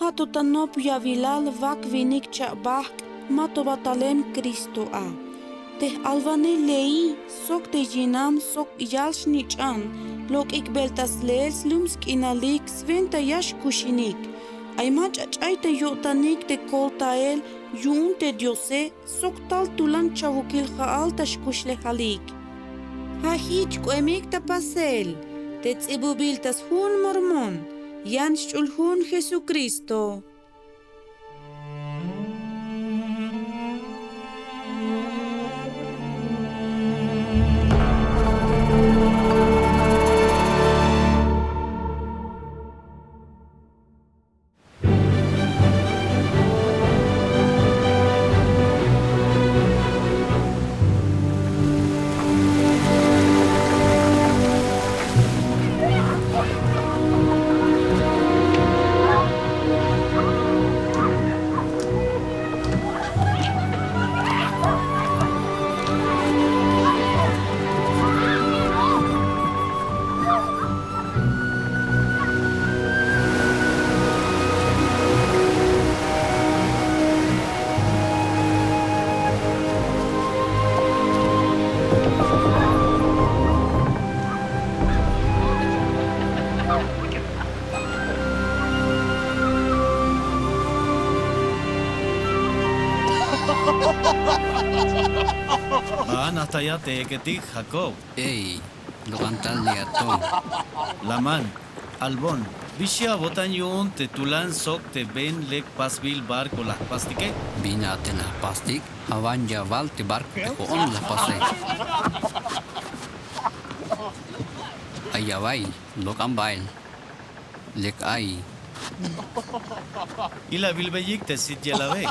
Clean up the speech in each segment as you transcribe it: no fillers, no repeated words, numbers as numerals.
hatutanop yavilal vak vinik chabak matobatalem Cristo a. Te alvane lei sok te jinam sok yalshni chan lok ikbeltas leels lumsk inalik sventa yash kushinik. Aymach achayte yotanik te koltael yun te diose sok tal tulan chavukil haal tashkushle halik. Ha hich kuemik ta pasel. Te tsibubiltas hun mormon. Yan shulhun Jesucristo. Nataya te ketik Jacob. Ey, lo cantal liato. Laman, Albon, Bishia botan yun te tulan sok te ben lek pasbil barco la pastique. Bina tena pastik, awan javal te barco te on la pase. Ayawai, lo cambail. Lek ay. Y la bilbeyik te sit ya la ve.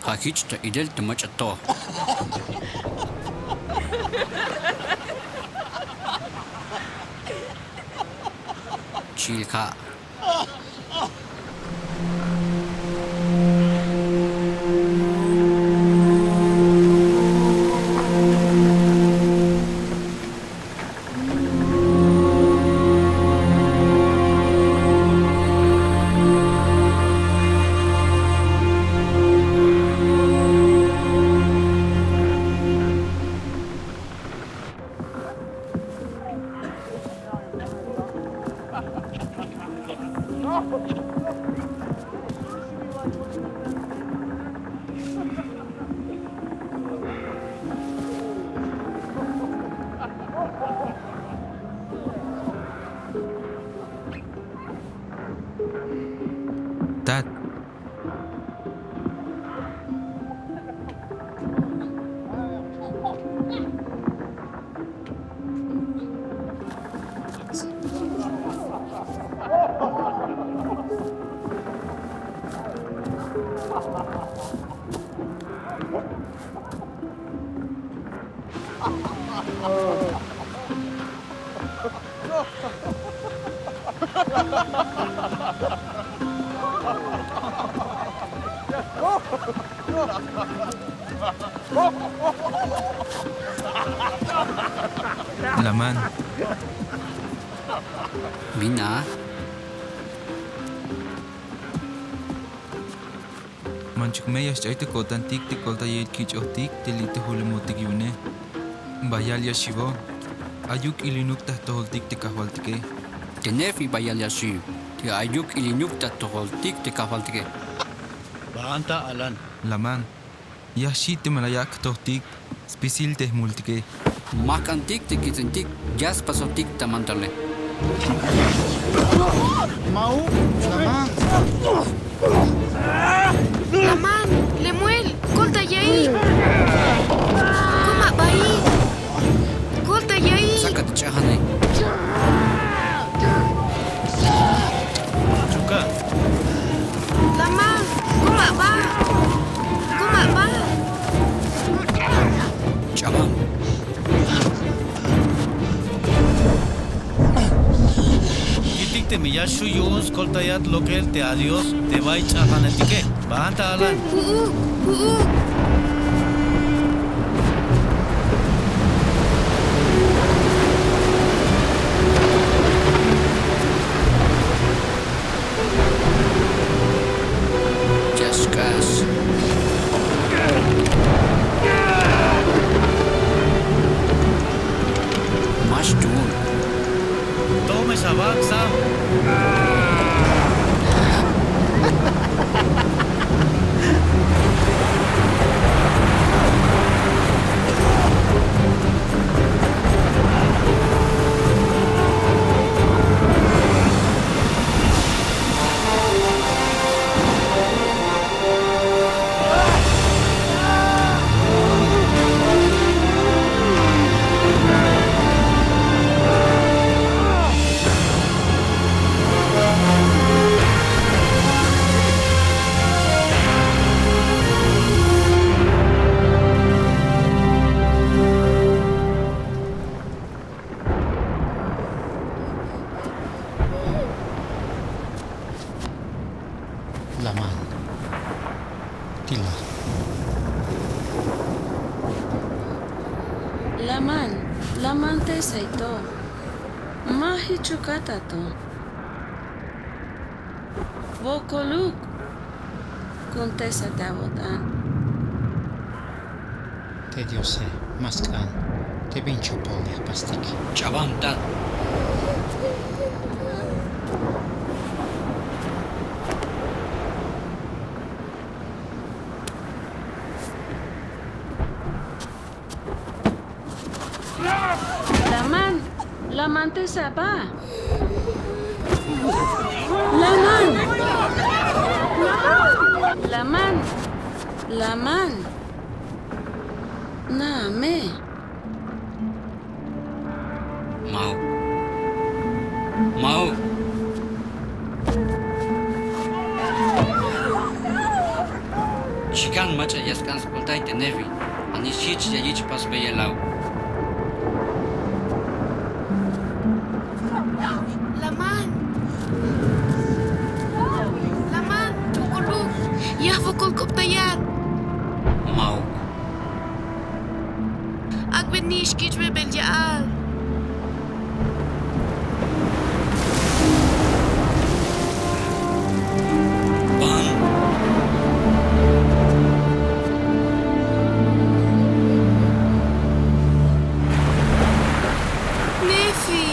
Hakich te idel te machato. Chilka. Dad. Laman. Bina. Manchuk me yash aite kotan tik te kolta yed kich otik te lite hule motik yune. Bayal yashivo. Ayuk ilinuk ta tohol tik te kahwaltike. Tenefi bayal yashi. Te ayuk ilinuk ta tohol tik te kahwaltike. Bahanta alan. Laman. Yashi te malayak tohtik. Spisil te multike. Makan tik te kizentik. Jas paso tik ta mantale. Mau, Laman. Laman, Lemuel, kolta yai. Kuma bai. Kolta yai. Sakat chahane. Chuka. Laman, kuma ba. Kuma ba. Chaman. Kitik te miyashu yun skoltayat lokel te adios te vai chahanetike. Bahanta alan. Huu. Maskas. Mas dur. Tome Shabak, Sam. Laman. Tila. Laman te saito. Mahi chukata to. Vokoluk. Contesa tabotan. Te diose. Maskan. Te vincio polia pastik. Chavanta. Laman te sapa. Laman. Name. Mau. Chikan macha yaskan skoltai te nevi. Ani shich ya yich pas beyelau. Laman, vokoluk. Yah vokol koptayat. Mau. Agbenish kichme beljaal. Ban. Nefi.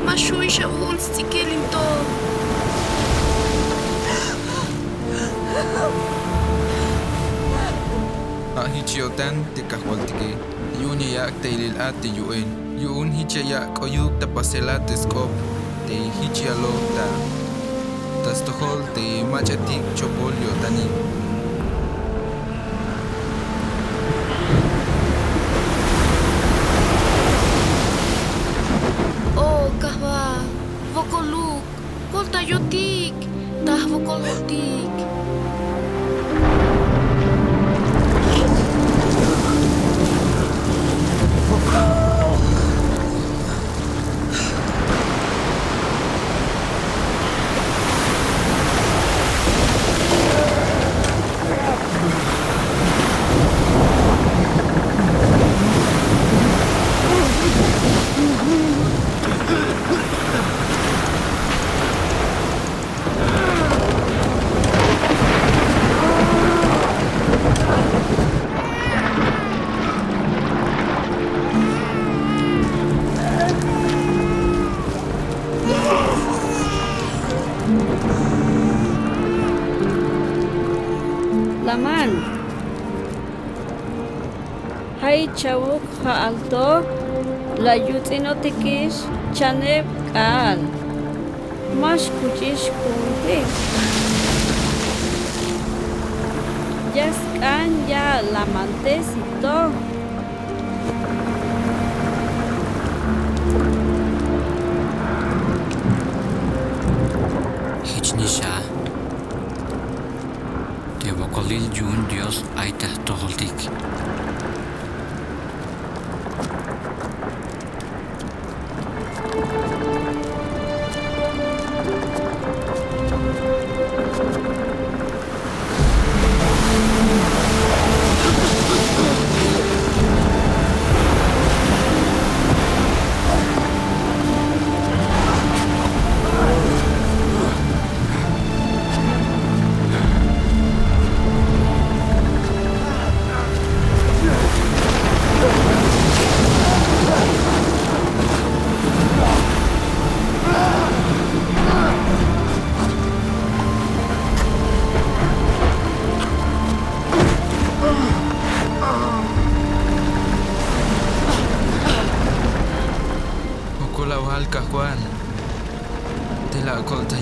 Mashui shavun stikelin Hichiotan te kahwaltike. Yunya yak te ilil ate yuen. Yun hicha yak oyuk ta pasela te skop. Te hichialo ta. Tastohol te machatik chopolio tani. Oh, kahwa. Vokoluk. Volta yotik. Tah vokolotik. Laman. Hay chabuk ha alto. La yutinotikish chaneb kal. Mas kuchish kunti. Yaskan ya lamantesito. Hichnisha. Te vokolil yun Dios aita toholtik.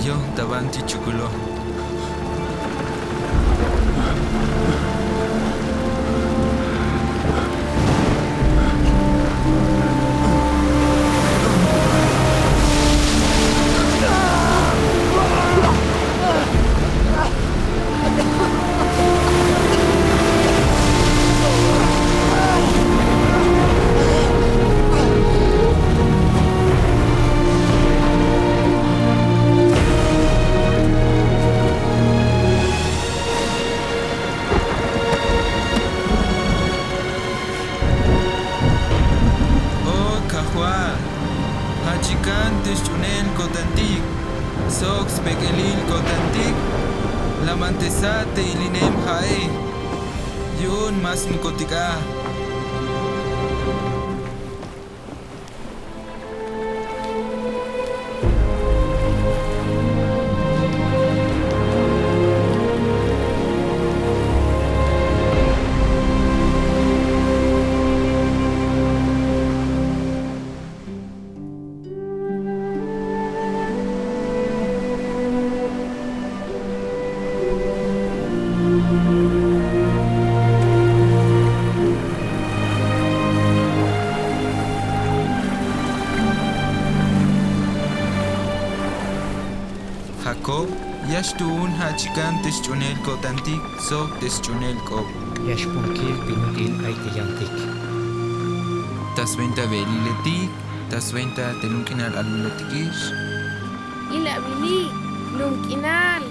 yo tabanti chukulo. Hachikantes chunel kotantik, sox pekelil kotantik, lamantesate ilinem hae, yun mas nikotika. Jacob, yashtun hachikantes chunel kotantik, sok des chunel ko. Yashpunkil pinutil ay tiyantik. Tas venta veliletik, tas venta telunkinal almilotikish. Ila bili, lungkinal.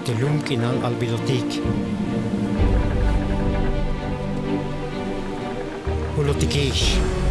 Tilum kinal albilotik. Ulotikish.